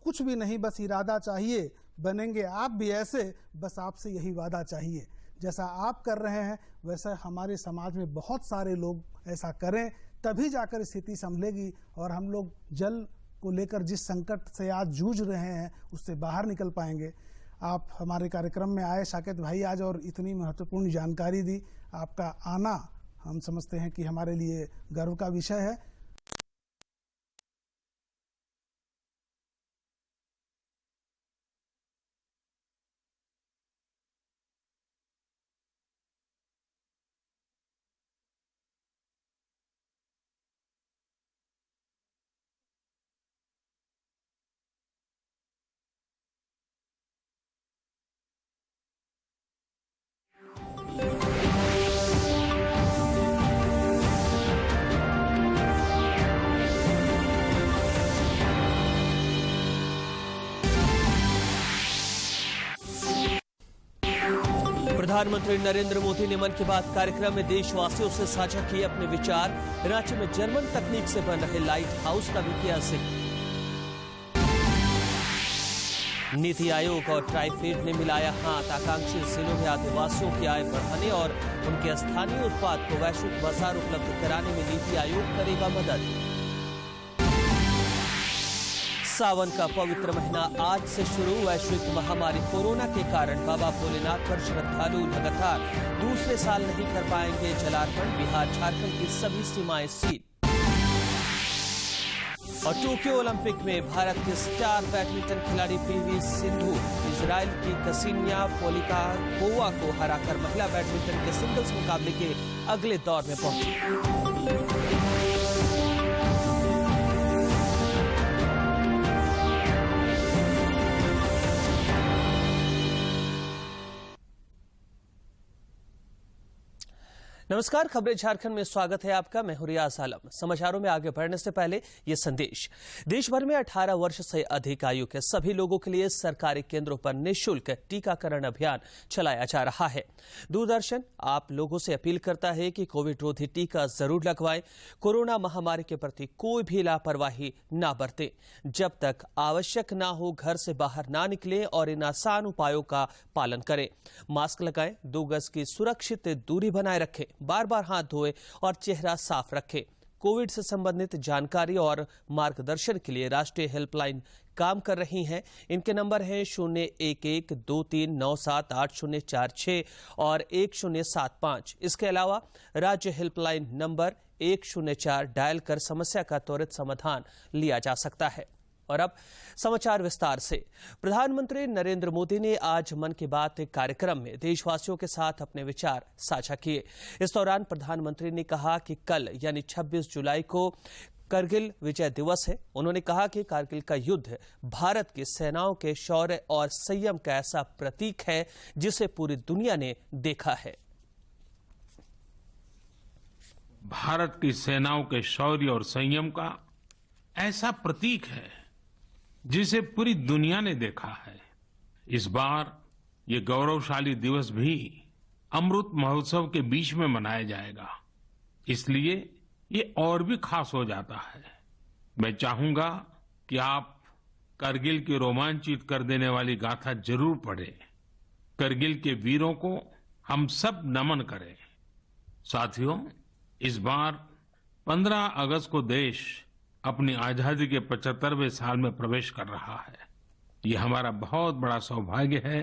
कुछ भी नहीं, बस इरादा चाहिए, बनेंगे आप भी ऐसे, बस आपसे यही वादा चाहिए। जैसा आप कर रहे हैं वैसा हमारे समाज में बहुत सारे लोग ऐसा करें, तभी जाकर स्थिति संभलेगी और हम लोग जल को लेकर जिस संकट से आज जूझ रहे हैं उससे बाहर निकल पाएंगे। आप हमारे कार्यक्रम में आए साकेत भाई आज और इतनी महत्वपूर्ण जानकारी दी। आपका आना हम समझते हैं कि हमारे लिए गर्व का विषय है। प्रधानमंत्री नरेंद्र मोदी ने मन की बात कार्यक्रम में देशवासियों से साझा किए अपने विचार। रांची में जर्मन तकनीक से बन रहे लाइट हाउस का भी किया जिक्र। नीति आयोग और ट्राइफेड ने मिलाया हाथ। आकांक्षी जिलों में आदिवासियों की आय बढ़ाने और उनके स्थानीय उत्पाद को वैश्विक बाजार उपलब्ध कराने में नीति आयोग करेगा मदद। सावन का पवित्र महीना आज से शुरू। वैश्विक महामारी कोरोना के कारण बाबा भोलेनाथ पर श्रद्धालु लगातार दूसरे साल नहीं कर पाएंगे जलार्पण। बिहार झारखंड की सभी सीमाएं सील। और टोक्यो ओलंपिक में भारत के स्टार बैडमिंटन खिलाड़ी पीवी सिंधु इजराइल की कसिनिया पोलिकाकोवा को हराकर महिला बैडमिंटन के सिंगल्स मुकाबले के अगले दौर में पहुंची। नमस्कार, खबरें झारखंड में स्वागत है आपका। मैं हूं रियाज आलम। समाचारों में आगे बढ़ने से पहले ये संदेश। देश भर में 18 वर्ष से अधिक आयु के सभी लोगों के लिए सरकारी केंद्रों पर निःशुल्क टीकाकरण अभियान चलाया जा रहा है। दूरदर्शन आप लोगों से अपील करता है कि कोविड रोधी टीका जरूर लगवाएं। कोरोना महामारी के प्रति कोई भी लापरवाही ना बरतें। जब तक आवश्यक ना हो घर से बाहर ना निकलें और इन आसान उपायों का पालन करें। मास्क लगाएं, 2 गज की सुरक्षित दूरी बनाए रखें, बार बार हाथ धोएं और चेहरा साफ रखें। कोविड से संबंधित जानकारी और मार्गदर्शन के लिए राष्ट्रीय हेल्पलाइन काम कर रही हैं। इनके नंबर हैं 01123978046 और 1075। इसके अलावा राज्य हेल्पलाइन नंबर 104 डायल कर समस्या का त्वरित समाधान लिया जा सकता है। और अब समाचार विस्तार से। प्रधानमंत्री नरेंद्र मोदी ने आज मन की बात कार्यक्रम में देशवासियों के साथ अपने विचार साझा किए। इस दौरान प्रधानमंत्री ने कहा कि कल यानी 26 जुलाई को करगिल विजय दिवस है। उन्होंने कहा कि कारगिल का युद्ध भारत की सेनाओं के शौर्य और संयम का ऐसा प्रतीक है जिसे पूरी दुनिया ने देखा है। भारत की सेनाओं के शौर्य और संयम का ऐसा प्रतीक है जिसे पूरी दुनिया ने देखा है। इस बार ये गौरवशाली दिवस भी अमृत महोत्सव के बीच में मनाया जाएगा, इसलिए ये और भी खास हो जाता है। मैं चाहूंगा कि आप करगिल की रोमांचित कर देने वाली गाथा जरूर पढ़ें। करगिल के वीरों को हम सब नमन करें। साथियों, इस बार 15 अगस्त को देश अपनी आजादी के 75वें साल में प्रवेश कर रहा है। ये हमारा बहुत बड़ा सौभाग्य है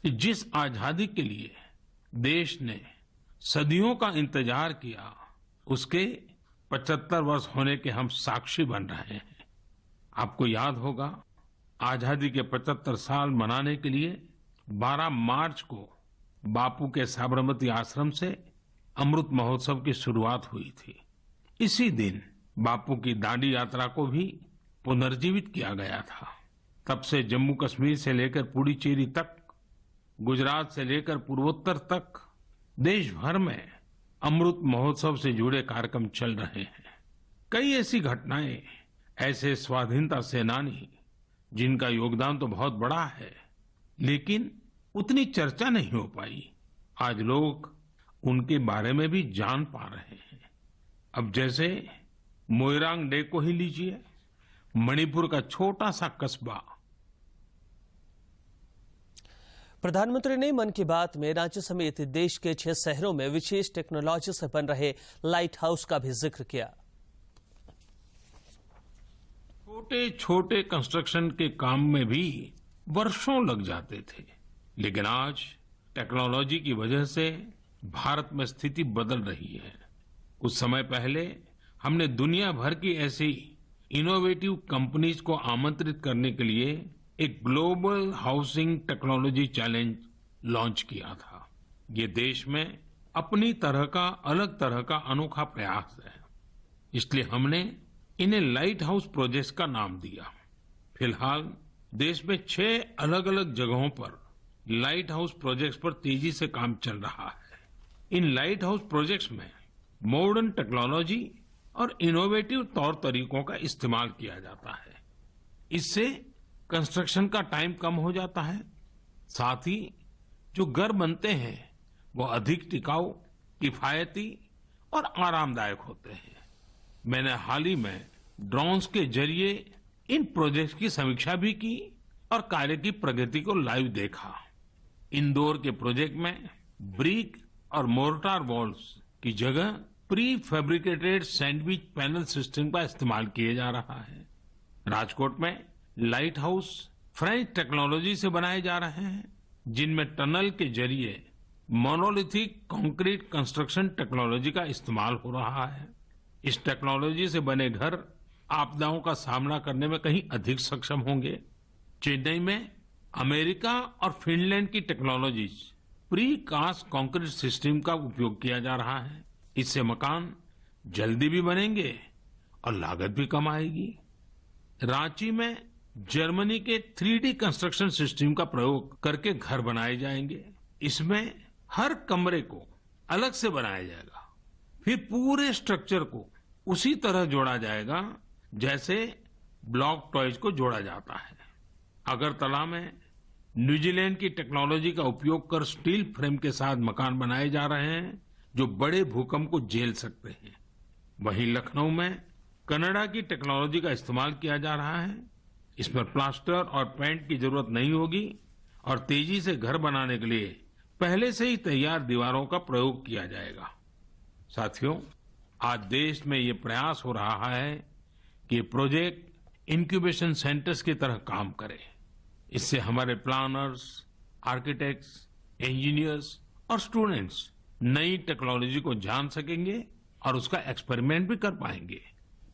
कि जिस आजादी के लिए देश ने सदियों का इंतजार किया, उसके 75 वर्ष होने के हम साक्षी बन रहे हैं। आपको याद होगा, आजादी के 75 साल मनाने के लिए 12 मार्च को बापू के साबरमती आश्रम से अमृत महोत्सव की शुरुआत हुई थी। इसी दिन बापू की दांडी यात्रा को भी पुनर्जीवित किया गया था। तब से जम्मू कश्मीर से लेकर पुडुचेरी तक, गुजरात से लेकर पूर्वोत्तर तक देश भर में अमृत महोत्सव से जुड़े कार्यक्रम चल रहे हैं। कई ऐसी घटनाएं, ऐसे स्वाधीनता सेनानी जिनका योगदान तो बहुत बड़ा है, लेकिन उतनी चर्चा नहीं हो पाई, आज लोग उनके बारे में भी जान पा रहे हैं। अब जैसे मोइरांग डे को ही लीजिए। मणिपुर का छोटा सा कस्बा प्रधानमंत्री ने मन की बात में रांची समेत देश के 6 शहरों में विशेष टेक्नोलॉजी से बन रहे लाइट हाउस का भी जिक्र किया। छोटे छोटे कंस्ट्रक्शन के काम में भी वर्षों लग जाते थे, लेकिन आज टेक्नोलॉजी की वजह से भारत में स्थिति बदल रही है। कुछ समय पहले हमने दुनिया भर की ऐसी इनोवेटिव कंपनीज को आमंत्रित करने के लिए एक global housing technology challenge launch किया था। ये देश में अपनी तरह का अलग तरह का अनोखा प्रयास है, इसलिए हमने इन्हें लाइट हाउस प्रोजेक्ट्स का नाम दिया। फिलहाल देश में 6 अलग अलग जगहों पर लाइट हाउस प्रोजेक्ट्स पर तेजी से काम चल रहा है। इन लाइट हाउस प्रोजेक्ट्स में मॉडर्न टेक्नोलॉजी और इनोवेटिव तौर तरीकों का इस्तेमाल किया जाता है। इससे कंस्ट्रक्शन का टाइम कम हो जाता है, साथ ही जो घर बनते हैं वो अधिक टिकाऊ, किफायती और आरामदायक होते हैं। मैंने हाल ही में ड्रोन्स के जरिए इन प्रोजेक्ट्स की समीक्षा भी की और कार्य की प्रगति को लाइव देखा। इंदौर के प्रोजेक्ट में ब्रिक और मोर्टार वॉल्स की जगह pre fabricated sandwich panel system का इस्तेमाल किया जा रहा है। राजकोट में लाइट हाउस फ्रेंच टेक्नोलॉजी से बनाए जा रहे हैं, जिनमें टनल के जरिए मोनोलिथिक कंक्रीट कंस्ट्रक्शन टेक्नोलॉजी का इस्तेमाल हो रहा है। इस टेक्नोलॉजी से बने घर आपदाओं का सामना करने में कहीं अधिक सक्षम होंगे। चेन्नई में अमेरिका और फिनलैंड की technologies precast concrete system का उपयोग किया जा रहा है। इससे मकान जल्दी भी बनेंगे और लागत भी कम आएगी। रांची में जर्मनी के 3D कंस्ट्रक्शन सिस्टम का प्रयोग करके घर बनाए जाएंगे। इसमें हर कमरे को अलग से बनाया जाएगा, फिर पूरे स्ट्रक्चर को उसी तरह जोड़ा जाएगा जैसे ब्लॉक टॉयज को जोड़ा जाता है। अगरतला में न्यूजीलैंड की टेक्नोलॉजी का उपयोग कर स्टील फ्रेम के साथ मकान बनाए जा रहे हैं जो बड़े भूकंप को झेल सकते हैं। वहीं लखनऊ में कनाडा की टेक्नोलॉजी का इस्तेमाल किया जा रहा है। इसमें प्लास्टर और पेंट की जरूरत नहीं होगी और तेजी से घर बनाने के लिए पहले से ही तैयार दीवारों का प्रयोग किया जाएगा। साथियों, आज देश में ये प्रयास हो रहा है कि ये प्रोजेक्ट इंक्यूबेशन सेंटर्स की तरह काम करे। इससे हमारे प्लानर्स, आर्किटेक्ट्स, इंजीनियर्स और स्टूडेंट्स नई टेक्नोलॉजी को जान सकेंगे और उसका एक्सपेरिमेंट भी कर पाएंगे।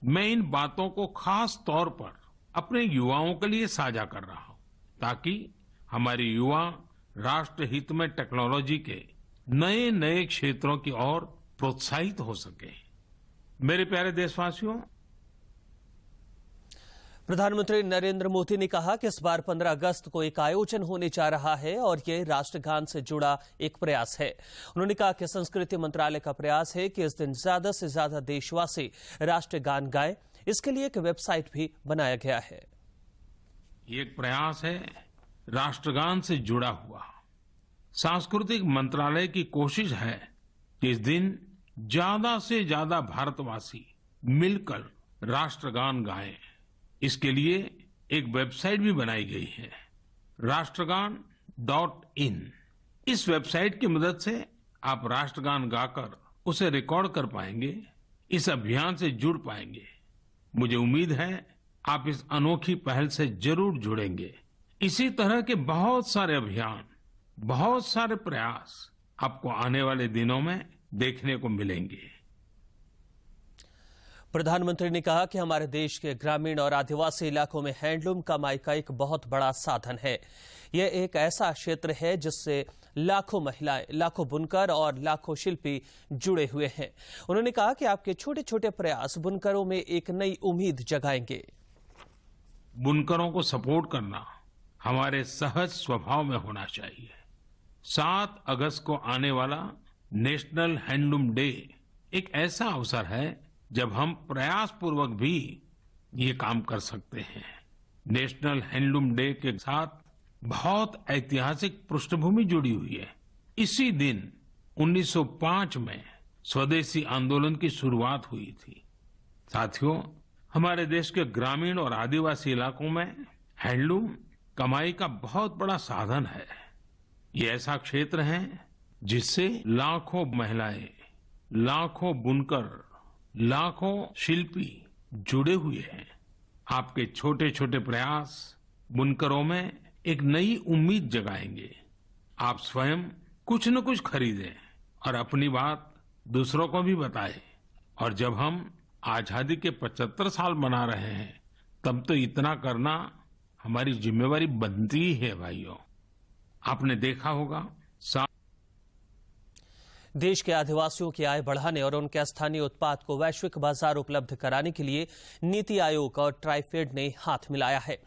मैं इन बातों को खास तौर पर अपने युवाओं के लिए साझा कर रहा हूं, ताकि हमारे युवा राष्ट्र हित में टेक्नोलॉजी के नए नए क्षेत्रों की ओर प्रोत्साहित हो सके। मेरे प्यारे देशवासियों, प्रधानमंत्री नरेंद्र मोदी ने कहा कि इस बार 15 अगस्त को एक आयोजन होने जा रहा है और ये राष्ट्रगान से जुड़ा एक प्रयास है। उन्होंने कहा कि संस्कृति मंत्रालय का प्रयास है कि इस दिन ज्यादा से ज्यादा देशवासी राष्ट्रगान गाएं। इसके लिए एक वेबसाइट भी बनाया गया है। ये एक प्रयास है राष्ट्रगान से जुड़ा हुआ। सांस्कृतिक मंत्रालय की कोशिश है कि इस दिन ज्यादा से ज्यादा भारतवासी मिलकर राष्ट्रगान गाएं। इसके लिए एक वेबसाइट भी बनाई गई है, राष्ट्रगान.in। इस वेबसाइट की मदद से आप राष्ट्रगान गाकर उसे रिकॉर्ड कर पाएंगे, इस अभियान से जुड़ पाएंगे। मुझे उम्मीद है आप इस अनोखी पहल से जरूर जुड़ेंगे। इसी तरह के बहुत सारे अभियान, बहुत सारे प्रयास आपको आने वाले दिनों में देखने को मिलेंगे। प्रधानमंत्री ने कहा कि हमारे देश के ग्रामीण और आदिवासी इलाकों में हैंडलूम कमाई का एक बहुत बड़ा साधन है। यह एक ऐसा क्षेत्र है जिससे लाखों महिलाएं, लाखों बुनकर और लाखों शिल्पी जुड़े हुए हैं। उन्होंने कहा कि आपके छोटे छोटे प्रयास बुनकरों में एक नई उम्मीद जगाएंगे। बुनकरों को सपोर्ट करना हमारे सहज स्वभाव में होना चाहिए। 7 अगस्त को आने वाला नेशनल हैंडलूम डे एक ऐसा अवसर है जब हम प्रयास पूर्वक भी ये काम कर सकते हैं। नेशनल हैंडलूम डे के साथ बहुत ऐतिहासिक पृष्ठभूमि जुड़ी हुई है। इसी दिन 1905 में स्वदेशी आंदोलन की शुरुआत हुई थी। साथियों, हमारे देश के ग्रामीण और आदिवासी इलाकों में हैंडलूम कमाई का बहुत बड़ा साधन है। ये ऐसा क्षेत्र है जिससे लाखों महिलाएं, लाखों बुनकर, लाखों शिल्पी जुड़े हुए हैं। आपके छोटे छोटे प्रयास बुनकरों में एक नई उम्मीद जगाएंगे। आप स्वयं कुछ न कुछ खरीदें और अपनी बात दूसरों को भी बताएं। और जब हम आजादी के 75 साल मना रहे हैं, तब तो इतना करना हमारी जिम्मेवारी बनती ही है भाइयों। आपने देखा होगा देश के आदिवासियों की आय बढ़ाने और उनके स्थानीय उत्पाद को वैश्विक बाजार उपलब्ध कराने के लिए नीति आयोग और ट्राइफेड ने हाथ मिलाया है।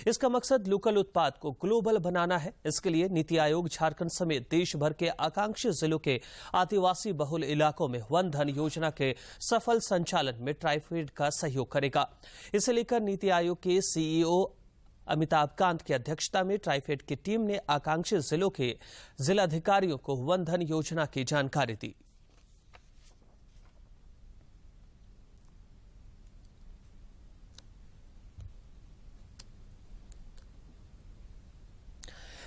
इसका मकसद लोकल उत्पाद को ग्लोबल बनाना है। इसके लिए नीति आयोग झारखंड समेत देश भर के आकांक्षी जिलों के आदिवासी बहुल इलाकों में वन धन योजना के सफल संचालन में ट्राइफेड का सहयोग करेगा। इसे लेकर नीति आयोग के सीईओ अमिताभ कांत की अध्यक्षता में ट्राइफेड की टीम ने आकांक्षी जिलों के जिलाधिकारियों को वन धन योजना की जानकारी दी।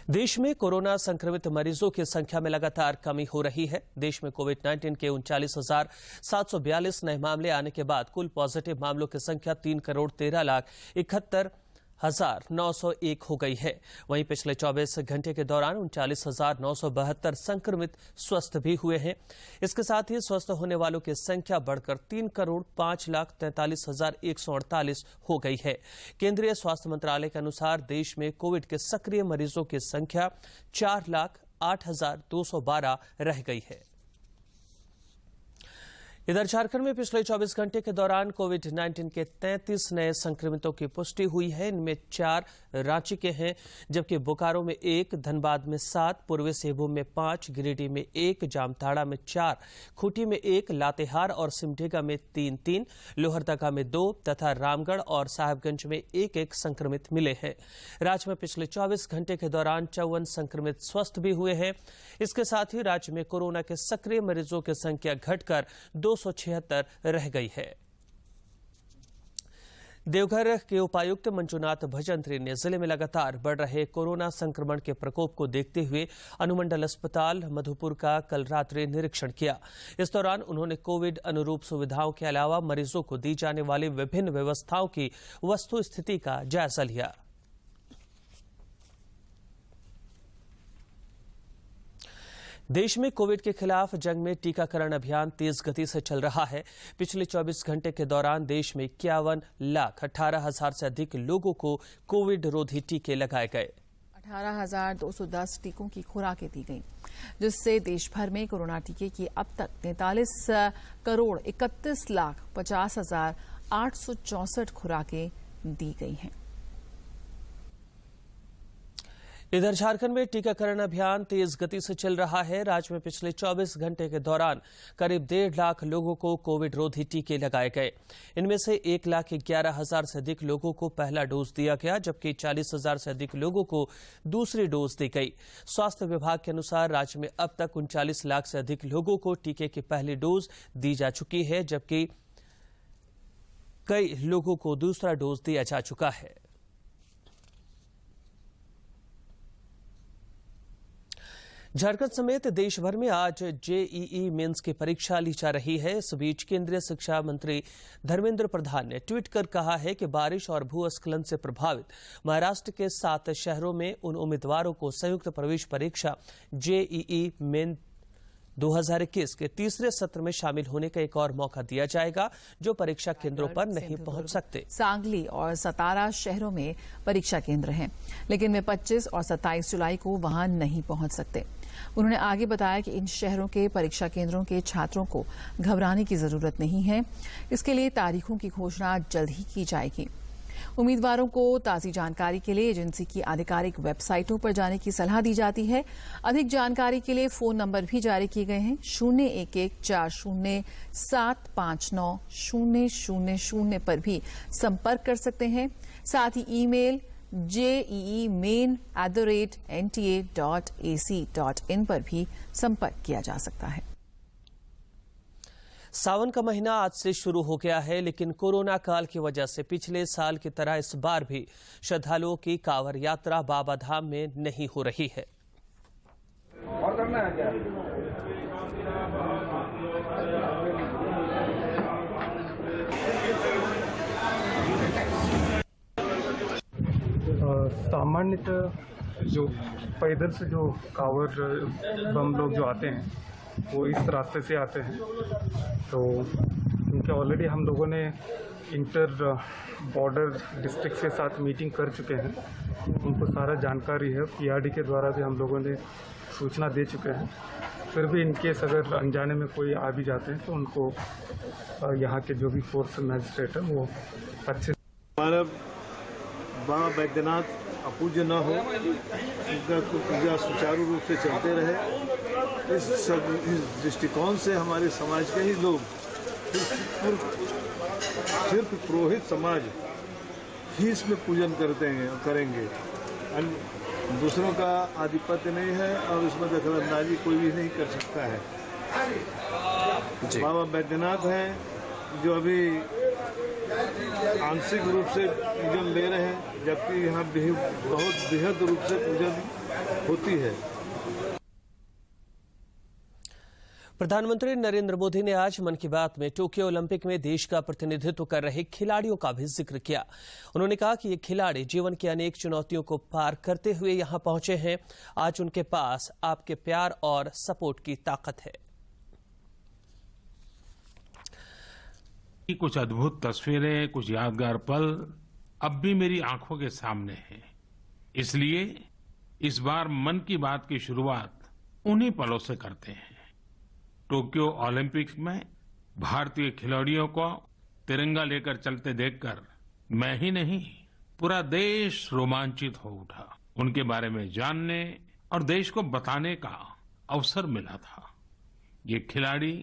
देश में कोरोना संक्रमित मरीजों की संख्या में लगातार कमी हो रही है। देश में कोविड-19 के 39,742 नए मामले आने के बाद कुल पॉजिटिव मामलों की संख्या 3,13,71,901 हो गई है। वहीं पिछले 24 घंटे के दौरान 39,972 संक्रमित स्वस्थ भी हुए हैं। इसके साथ ही स्वस्थ होने वालों की संख्या बढ़कर 3,05,43,148 हो गई है। केंद्रीय स्वास्थ्य मंत्रालय के अनुसार देश में कोविड के सक्रिय मरीजों की संख्या 4,08,212 रह गई है। इधर झारखंड में पिछले 24 घंटे के दौरान कोविड-19 के 33 नए संक्रमितों की पुष्टि हुई है। इनमें 4 रांची के हैं, जबकि बोकारो में 1, धनबाद में 7, पूर्वी सिंहभूम में 5, गिरिडीह में 1, जामताड़ा में 4, खूंटी में 1, लातेहार और सिमडेगा में 3-3, लोहरदगा में 2 तथा रामगढ़ और साहिबगंज में 1-1 संक्रमित मिले हैं। राज्य में पिछले 24 घंटे के दौरान 54 संक्रमित स्वस्थ भी हुए हैं। इसके साथ ही राज्य में कोरोना के सक्रिय मरीजों की संख्या घटकर 276 रह गई है। देवघर के उपायुक्त मंजुनाथ भजंत्री ने जिले में लगातार बढ़ रहे कोरोना संक्रमण के प्रकोप को देखते हुए अनुमंडल अस्पताल मधुपुर का कल रात्रि निरीक्षण किया। इस दौरान उन्होंने कोविड अनुरूप सुविधाओं के अलावा मरीजों को दी जाने वाली विभिन्न व्यवस्थाओं की वस्तु स्थिति का जायजा लिया। देश में कोविड के खिलाफ जंग में टीकाकरण अभियान तेज गति से चल रहा है। पिछले 24 घंटे के दौरान देश में 51,18,000 से अधिक लोगों को कोविड रोधी टीके लगाए गए। 18,210 टीकों की खुराकें दी गईं, जिससे देश भर में कोरोना टीके की अब तक 43,31,50,864 खुराकें दी गई हैं। इधर झारखंड में टीकाकरण अभियान तेज गति से चल रहा है। राज्य में पिछले 24 घंटे के दौरान करीब 1.5 लाख लोगों को कोविड रोधी टीके लगाए गए। इनमें से 1,11,000 से अधिक लोगों को पहला डोज दिया गया, जबकि 40,000 से अधिक लोगों को दूसरी डोज दी गई। स्वास्थ्य विभाग के अनुसार राज्य में अब तक 39 लाख से अधिक लोगों को टीके की पहली डोज दी जा चुकी है, जबकि कई लोगों को दूसरा डोज दिया जा चुका है। झारखंड समेत देश भर में आज जेईई मेंस की परीक्षा ली जा रही है। इस बीच केंद्रीय शिक्षा मंत्री धर्मेंद्र प्रधान ने ट्वीट कर कहा है कि बारिश और भूस्खलन से प्रभावित महाराष्ट्र के 7 शहरों में उन उम्मीदवारों को संयुक्त प्रवेश परीक्षा जेईई मेन 2021 के तीसरे सत्र में शामिल होने का एक और मौका दिया जाएगा, जो परीक्षा केंद्रों पर नहीं पहुंच सकते। सांगली और सतारा शहरों में परीक्षा केंद्र हैं, लेकिन वे 25 और 27 जुलाई को वहां नहीं पहुंच सकते। उन्होंने आगे बताया कि इन शहरों के परीक्षा केंद्रों के छात्रों को घबराने की जरूरत नहीं है। इसके लिए तारीखों की घोषणा जल्द ही की जाएगी। उम्मीदवारों को ताज़ी जानकारी के लिए एजेंसी की आधिकारिक वेबसाइटों पर जाने की सलाह दी जाती है। अधिक जानकारी के लिए फोन नंबर भी जारी किए गए हैं। 011-40759-000 पर भी संपर्क कर सकते हैं। साथ ही ईमेल jee@nta.ac.in पर भी संपर्क किया जा सकता है। सावन का महीना आज से शुरू हो गया है, लेकिन कोरोना काल की वजह से पिछले साल की तरह इस बार भी श्रद्धालुओं की कांवड़ यात्रा बाबा धाम में नहीं हो रही है। सामान्यतः जो पैदल से जो कांवड़ बम लोग जो आते हैं वो इस रास्ते से आते हैं, तो उनके ऑलरेडी हम लोगों ने इंटर बॉर्डर डिस्ट्रिक्ट के साथ मीटिंग कर चुके हैं। उनको सारा जानकारी है, पीआरडी के द्वारा भी हम लोगों ने सूचना दे चुके हैं। फिर भी इनकेस अगर अनजाने में कोई आ भी जाते हैं तो उनको यहाँ के जो भी फोर्स मैजिस्ट्रेट है वो अच्छे हमारा बाबा बैद्यनाथ अपूज्य न हो, उनका पूजा सुचारू रूप से चलते रहे। इस दृष्टिकोण से हमारे समाज के ही लोग सिर्फ पुरोहित समाज ही इसमें पूजन करते हैं और करेंगे। दूसरों का आधिपत्य नहीं है और इसमें दखलंदाजी कोई भी नहीं कर सकता है। बाबा बैद्यनाथ हैं जो अभी आंशिक रूप से पूजन ले रहे हैं, जबकि यहाँ बहुत बेहद रूप से पूजन होती है। प्रधानमंत्री नरेंद्र मोदी ने आज मन की बात में टोक्यो ओलंपिक में देश का प्रतिनिधित्व कर रहे खिलाड़ियों का भी जिक्र किया। उन्होंने कहा कि ये खिलाड़ी जीवन की अनेक चुनौतियों को पार करते हुए यहां पहुंचे हैं। आज उनके पास आपके प्यार और सपोर्ट की ताकत है। कुछ अद्भुत तस्वीरें, कुछ यादगार पल अब भी मेरी आंखों के सामने हैं। इसलिए इस बार मन की बात की शुरुआत उन्हीं पलों से करते हैं। टोक्यो ओलंपिक्स में भारतीय खिलाड़ियों को तिरंगा लेकर चलते देखकर मैं ही नहीं, पूरा देश रोमांचित हो उठा। उनके बारे में जानने और देश को बताने का अवसर मिला था। ये खिलाड़ी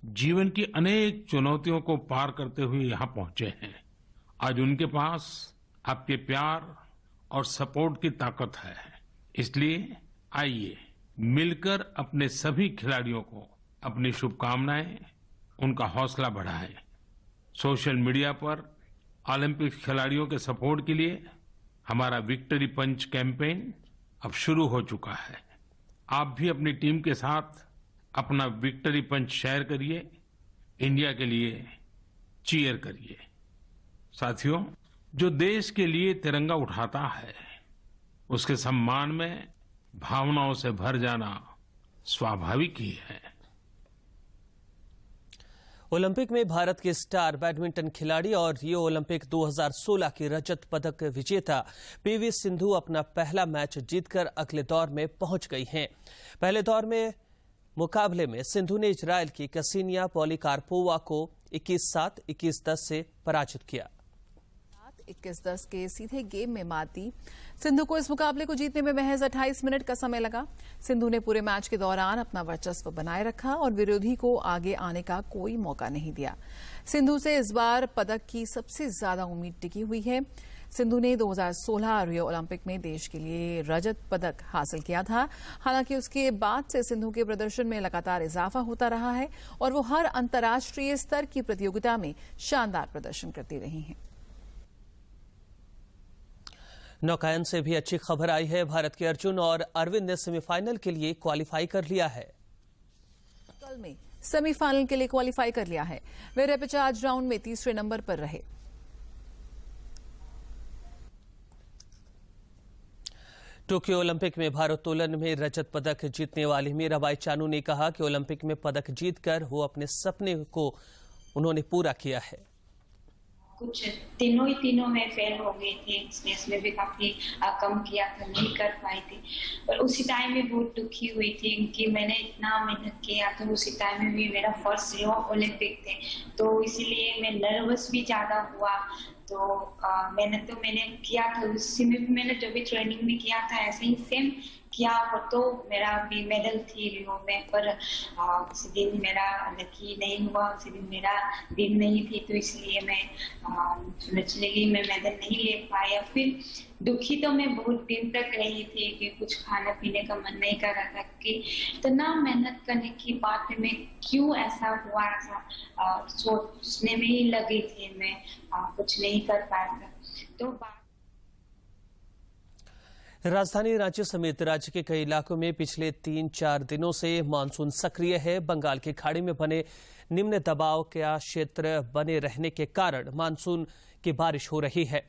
जीवन की अनेक चुनौतियों को पार करते हुए यहां पहुंचे हैं। आज उनके पास आपके प्यार और सपोर्ट की ताकत है। इसलिए आइए मिलकर अपने सभी खिलाड़ियों को अपनी शुभकामनाएं, उनका हौसला बढ़ाएं। सोशल मीडिया पर ओलंपिक खिलाड़ियों के सपोर्ट के लिए हमारा विक्ट्री पंच कैंपेन अब शुरू हो चुका है। आप भी अपनी टीम के साथ अपना विक्ट्री पंच शेयर करिए, इंडिया के लिए चीयर करिए। साथियों, जो देश के लिए तिरंगा उठाता है उसके सम्मान में भावनाओं से भर जाना स्वाभाविक ही है। ओलंपिक में भारत के स्टार बैडमिंटन खिलाड़ी और रियो ओलंपिक 2016 की रजत पदक विजेता पीवी सिंधु अपना पहला मैच जीतकर अगले दौर में पहुंच गई हैं। पहले दौर में मुकाबले में सिंधु ने इजरायल की कसिनिया पॉलिकार्पोवा को 21-7, 21-10 से पराजित किया। 21-10 के सीधे गेम में मात दी। सिंधु को इस मुकाबले को जीतने में महज 28 मिनट का समय लगा। सिंधु ने पूरे मैच के दौरान अपना वर्चस्व बनाए रखा और विरोधी को आगे आने का कोई मौका नहीं दिया। सिंधु से इस बार पदक की सबसे ज्यादा उम्मीद टिकी हुई है। सिंधु ने 2016 रियो ओलंपिक में देश के लिए रजत पदक हासिल किया था। हालांकि उसके बाद से सिंधु के प्रदर्शन में लगातार इजाफा होता रहा है और वो हर अंतर्राष्ट्रीय स्तर की प्रतियोगिता में शानदार प्रदर्शन करती रही हैं। नौकायन से भी अच्छी खबर आई है। भारत के अर्जुन और अरविंद ने सेमीफाइनल के लिए क्वालिफाई कर लिया है। कल में सेमीफाइनल के लिए क्वालिफाई कर लिया है। वे रेपेचाज राउंड में तीसरे नंबर पर रहे। टोक्यो ओलंपिक में भारोत्तोलन में रजत पदक जीतने वाली मीराबाई चानू ने कहा कि ओलंपिक में पदक जीतकर वो अपने सपने को उन्होंने पूरा किया है। कुछ तीनों में फेल हो गए थे, इसमें भी काफी कम किया था, नहीं कर पाए थे। पर उसी टाइम में बहुत दुखी हुई थी कि मैंने इतना मेहनत किया था। उसी टाइम में भी मेरा फर्स्ट रियो ओलंपिक थे, तो इसीलिए मैं नर्वस भी ज्यादा हुआ। तो मैंने किया था, उसी में भी मैंने जो भी ट्रेनिंग में किया था ऐसे ही सेम किया हो तो मेरा भी मेडल थी रियो में। पर उसी दिन मेरा लकी नहीं हुआ, उसी दिन मेरा दिन नहीं थी, तो इसलिए मैं समझ लगी मैं मेडल नहीं ले पाया। फिर दुखी तो मैं बहुत दिन तक रही थी कि कुछ खाने पीने का मन नहीं कर रहा था कि इतना मेहनत करने के बाद में क्यों ऐसा हुआ, ऐसा सोचने में ही लगी थी। मैं कुछ नहीं कर पाया था। तो राजधानी रांची समेत राज्य के कई इलाकों में पिछले 3-4 दिनों से मानसून सक्रिय है। बंगाल की खाड़ी में बने निम्न दबाव का क्षेत्र बने रहने के कारण मानसून की बारिश हो रही है।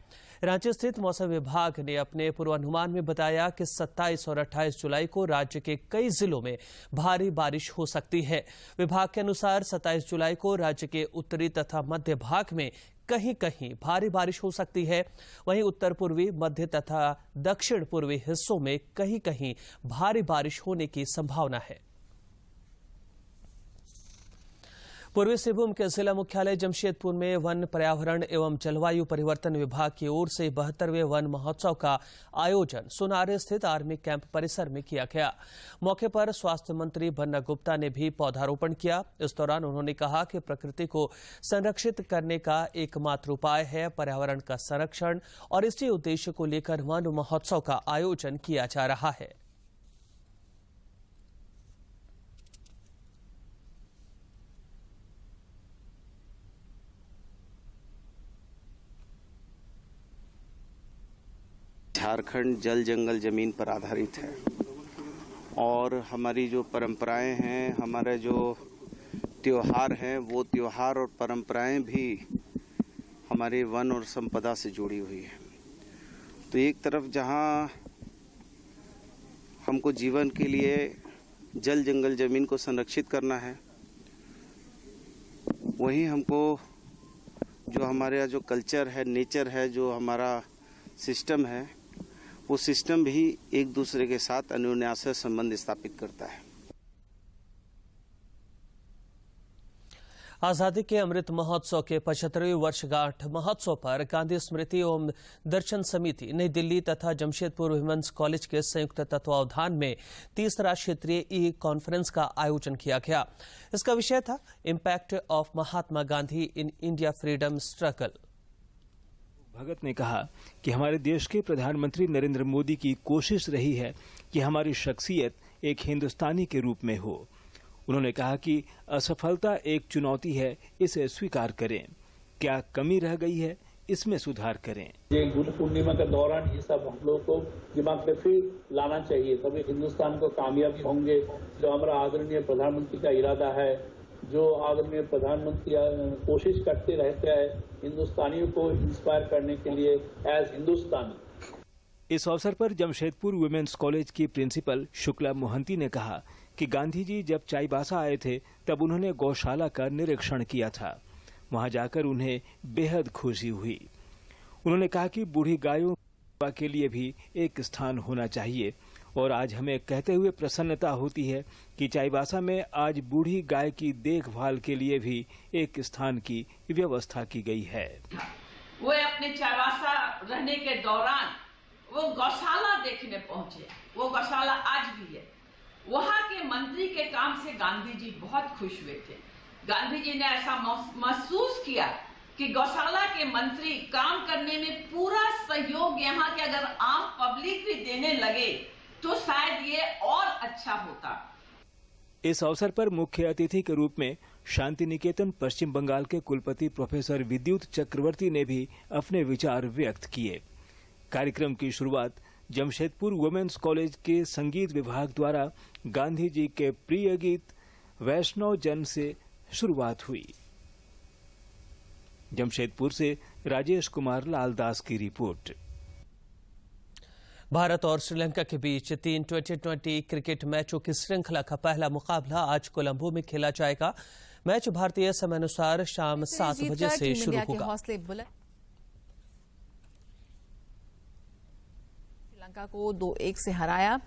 रांची स्थित मौसम विभाग ने अपने पूर्वानुमान में बताया कि 27 और 28 जुलाई को राज्य के कई जिलों में भारी बारिश हो सकती है। विभाग के अनुसार 27 जुलाई को राज्य के उत्तरी तथा मध्य भाग में कहीं कहीं भारी बारिश हो सकती है। वहीं उत्तर पूर्वी, मध्य तथा दक्षिण पूर्वी हिस्सों में कहीं कहीं भारी बारिश होने की संभावना है। पूर्वी सिंहभूम के जिला मुख्यालय जमशेदपुर में वन, पर्यावरण एवं जलवायु परिवर्तन विभाग की ओर से 72वें वन महोत्सव का आयोजन सोनारे स्थित आर्मी कैंप परिसर में किया गया। मौके पर स्वास्थ्य मंत्री बन्ना गुप्ता ने भी पौधारोपण किया। इस दौरान उन्होंने कहा कि प्रकृति को संरक्षित करने का एकमात्र उपाय है पर्यावरण का संरक्षण और इसी उद्देश्य को लेकर वन महोत्सव का आयोजन किया जा रहा है। झारखंड जल जंगल जमीन पर आधारित है और हमारी जो परंपराएं हैं, हमारे जो त्योहार हैं, वो त्योहार और परंपराएं भी हमारे वन और संपदा से जुड़ी हुई है। तो एक तरफ जहां हमको जीवन के लिए जल जंगल जमीन को संरक्षित करना है, वहीं हमको जो हमारे जो कल्चर है, नेचर है, जो हमारा सिस्टम है, वो सिस्टम भी एक दूसरे के साथ अन्योन्याश्रय संबंध स्थापित करता है। आजादी के अमृत महोत्सव के 75वीं वर्षगांठ महोत्सव पर गांधी स्मृति एवं दर्शन समिति नई दिल्ली तथा जमशेदपुर विमेंस कॉलेज के संयुक्त तत्वावधान में तीसरा क्षेत्रीय ई कॉन्फ्रेंस का आयोजन किया गया। इसका विषय था impact of Mahatma Gandhi in India freedom struggle. Bhagat ने कहा कि हमारे देश के प्रधानमंत्री नरेंद्र मोदी की कोशिश रही है कि हमारी शख्सियत एक हिंदुस्तानी के रूप में हो। उन्होंने कहा कि असफलता एक चुनौती है, इसे स्वीकार करें। क्या कमी रह गई है, इसमें सुधार करें। ये गुरु पूर्णिमा के दौरान ये सब हम लोग को दिमाग में फिर लाना चाहिए, तभी हिंदुस्तान को कामयाबी होंगे। जो हमारा आदरणीय प्रधानमंत्री का इरादा है, जो आदरणीय प्रधानमंत्री कोशिश करते रहते हैं हिंदुस्तानियों को इंस्पायर करने के लिए एज हिंदुस्तानी। इस अवसर पर जमशेदपुर वुमेन्स कॉलेज की प्रिंसिपल शुक्ला मोहंती ने कहा कि गांधी जी जब चाईबासा आए थे तब उन्होंने गौशाला का निरीक्षण किया था। वहां जाकर उन्हें बेहद खुशी हुई। उन्होंने कहा कि बूढ़ी गायों के लिए भी एक स्थान होना चाहिए और आज हमें कहते हुए प्रसन्नता होती है कि चाईबासा में आज बूढ़ी गाय की देखभाल के लिए भी एक स्थान की व्यवस्था की गई है। वो अपने चाईबासा रहने के दौरान वो गौशाला देखने पहुंचे। वो गौशाला आज भी है। वहाँ के मंत्री के काम से गांधी जी बहुत खुश हुए थे। गांधी जी ने ऐसा महसूस किया कि गौशाला के मंत्री काम करने में पूरा सहयोग यहाँ के अगर आम पब्लिक भी देने लगे तो शायद ये और अच्छा होता। इस अवसर पर मुख्य अतिथि के रूप में शांति निकेतन पश्चिम बंगाल के कुलपति प्रोफेसर विद्युत चक्रवर्ती ने भी अपने विचार व्यक्त किए। कार्यक्रम की शुरुआत जमशेदपुर वुमेन्स कॉलेज के संगीत विभाग द्वारा गांधी जी के प्रिय गीत वैष्णव जन से शुरुआत हुई। जमशेदपुर से राजेश कुमार लालदास की रिपोर्ट। भारत और श्रीलंका के बीच 3 T20 क्रिकेट मैचों की श्रृंखला का पहला मुकाबला आज कोलंबो में खेला जाएगा। मैच भारतीय समयानुसार शाम 7 बजे से शुरू होगा। श्रीलंका को 2-1 से हराया,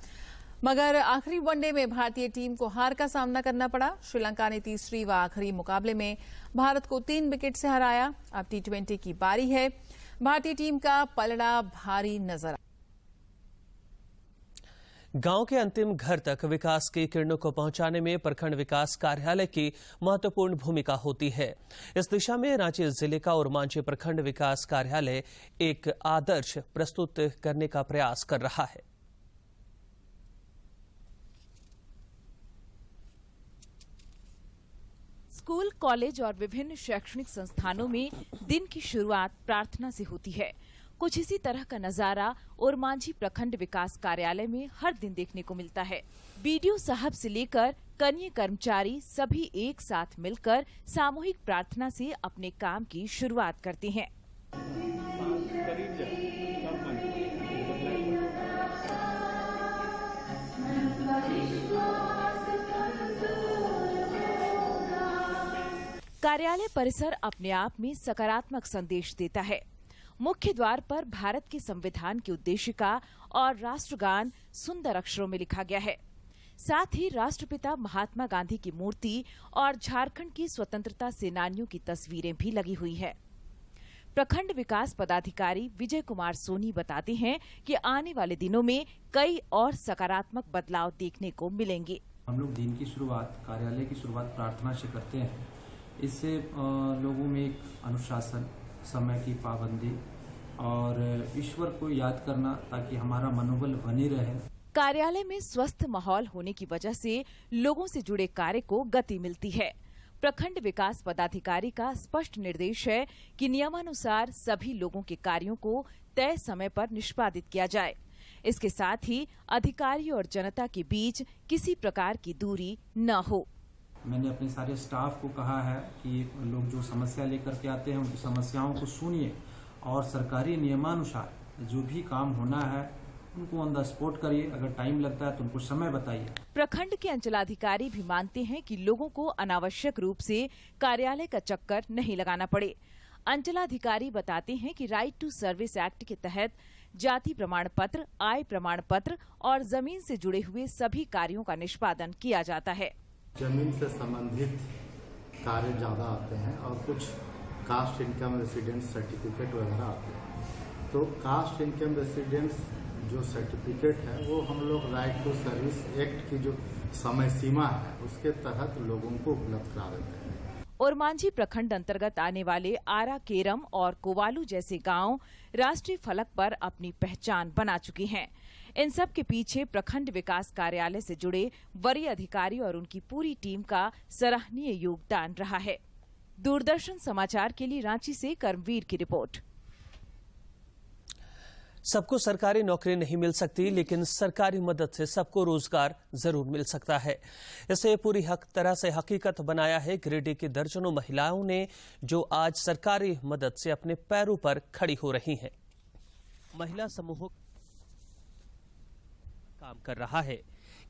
मगर आखिरी वनडे में भारतीय टीम को हार का सामना करना पड़ा। श्रीलंका ने तीसरी व आखिरी मुकाबले में भारत को 3 विकेट से हराया। अब T20 की बारी है। भारतीय टीम का पलड़ा भारी नजर। गांव के अंतिम घर तक विकास की किरणों को पहुंचाने में प्रखंड विकास कार्यालय की महत्वपूर्ण भूमिका होती है। इस दिशा में रांची जिले का उरमांची प्रखंड विकास कार्यालय एक आदर्श प्रस्तुत करने का प्रयास कर रहा है। स्कूल, कॉलेज और विभिन्न शैक्षणिक संस्थानों में दिन की शुरुआत प्रार्थना से होती है। कुछ इसी तरह का नजारा ओरमांझी प्रखंड विकास कार्यालय में हर दिन देखने को मिलता है। बीडीओ साहब से लेकर कनीय कर्मचारी सभी एक साथ मिलकर सामूहिक प्रार्थना से अपने काम की शुरुआत करते हैं। कार्यालय परिसर अपने आप में सकारात्मक संदेश देता है। मुख्य द्वार पर भारत के संविधान की उद्देशिका और राष्ट्रगान सुंदर अक्षरों में लिखा गया है। साथ ही राष्ट्रपिता महात्मा गांधी की मूर्ति और झारखंड की स्वतंत्रता सेनानियों की तस्वीरें भी लगी हुई है। प्रखंड विकास पदाधिकारी विजय कुमार सोनी बताते हैं कि आने वाले दिनों में कई और सकारात्मक बदलाव देखने को मिलेंगे। हम लोग दिन की शुरुआत, कार्यालय की शुरुआत प्रार्थना से करते हैं। इससे लोगों में एक अनुशासन, समय की पाबंदी और ईश्वर को याद करना, ताकि हमारा मनोबल बने रहे। कार्यालय में स्वस्थ माहौल होने की वजह से लोगों से जुड़े कार्य को गति मिलती है। प्रखंड विकास पदाधिकारी का स्पष्ट निर्देश है कि नियमानुसार सभी लोगों के कार्यों को तय समय पर निष्पादित किया जाए। इसके साथ ही अधिकारी और जनता के बीच किसी प्रकार की दूरी न हो। मैंने अपने सारे स्टाफ को कहा है कि लोग जो समस्या लेकर के आते हैं उनकी समस्याओं को सुनिए और सरकारी नियमानुसार जो भी काम होना है उनको ऑन द स्पॉट करिए। अगर टाइम लगता है तो उनको समय बताइए। प्रखंड के अंचलाधिकारी भी मानते हैं कि लोगों को अनावश्यक रूप से कार्यालय का चक्कर नहीं लगाना पड़े। अंचलाधिकारी बताते हैं कि राइट टू सर्विस एक्ट के तहत जाति प्रमाण पत्र, आय प्रमाण पत्र और जमीन से जुड़े हुए सभी कार्यों का निष्पादन किया जाता है। जमीन से संबंधित कार्य ज़्यादा आते हैं और कुछ कास्ट इनकम रेसिडेंस सर्टिफिकेट वगैरह आते हैं। तो कास्ट इनकम रेसिडेंस जो सर्टिफिकेट है वो हम लोग राइट टू सर्विस एक्ट की जो समय सीमा है उसके तहत लोगों को उपलब्ध करा देते हैं। ओरमांझी प्रखंड अंतर्गत आने वाले आरा, केरम और कोवालू जैसे गांव राष्ट्रीय फलक पर अपनी पहचान बना चुके हैं। इन सब के पीछे प्रखंड विकास कार्यालय से जुड़े वरीय अधिकारी और उनकी पूरी टीम का सराहनीय योगदान रहा है। दूरदर्शन समाचार के लिए रांची से कर्मवीर की रिपोर्ट। सबको सरकारी नौकरी नहीं मिल सकती, लेकिन सरकारी मदद से सबको रोजगार जरूर मिल सकता है। इसे पूरी तरह से हकीकत बनाया है गिरिडीह की दर्जनों महिलाओं ने, जो आज सरकारी मदद से अपने पैरों पर खड़ी हो रही हैं। महिला समूह काम कर रहा है।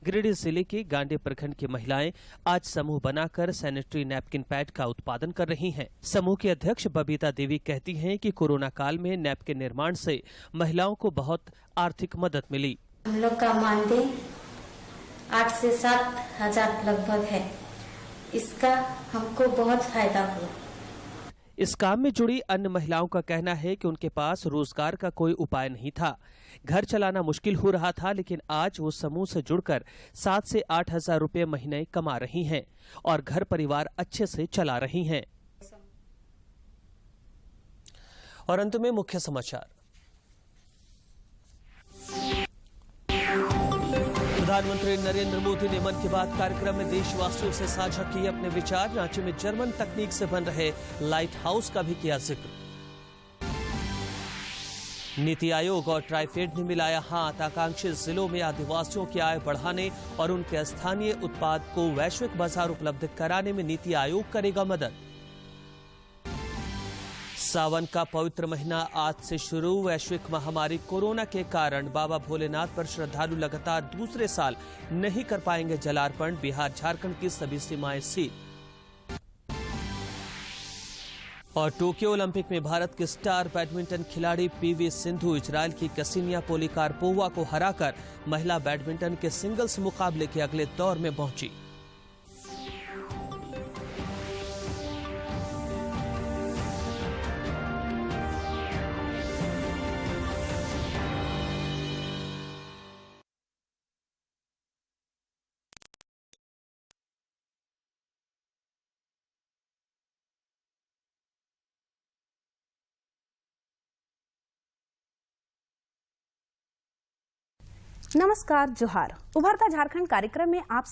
गिरिडीह जिले के गांडे प्रखंड की महिलाएं आज समूह बनाकर सैनिटरी नैपकिन पैड का उत्पादन कर रही हैं। समूह की अध्यक्ष बबीता देवी कहती हैं कि कोरोना काल में नैपकिन निर्माण से महिलाओं को बहुत आर्थिक मदद मिली। हम लोग का मानदेय 8 से 7 हजार लगभग है। इसका हमको बहुत फायदा हुआ। इस काम में जुड़ी अन्य महिलाओं का कहना है कि उनके पास रोजगार का कोई उपाय नहीं था। घर चलाना मुश्किल हो रहा था, लेकिन आज वो समूह से जुड़कर 7 से 8 हजार रुपए महीने कमा रही हैं और घर परिवार अच्छे से चला रही हैं। और अंत में मुख्य समाचार। प्रधानमंत्री नरेंद्र मोदी ने मन की बात कार्यक्रम में देशवासियों से साझा किए अपने विचार। रांची में जर्मन तकनीक से बन रहे लाइट हाउस का भी किया जिक्र। नीति आयोग और ट्राइफेड ने मिलाया हाथ। आकांक्षी जिलों में आदिवासियों की आय बढ़ाने और उनके स्थानीय उत्पाद को वैश्विक बाजार उपलब्ध कराने में नीति आयोग करेगा मदद। सावन का पवित्र महीना आज से शुरू। वैश्विक महामारी कोरोना के कारण बाबा भोलेनाथ पर श्रद्धालु लगातार दूसरे साल नहीं कर पाएंगे जलार्पण। बिहार झारखंड की सभी सीमाएं सील। और टोक्यो ओलंपिक में भारत के स्टार बैडमिंटन खिलाड़ी पीवी सिंधु इजरायल की कसिनिया पोलिकारपोवा को हराकर महिला बैडमिंटन के सिंगल्स मुकाबले के अगले दौर में पहुंची। नमस्कार, जोहार। उभरता झारखंड कार्यक्रम में आप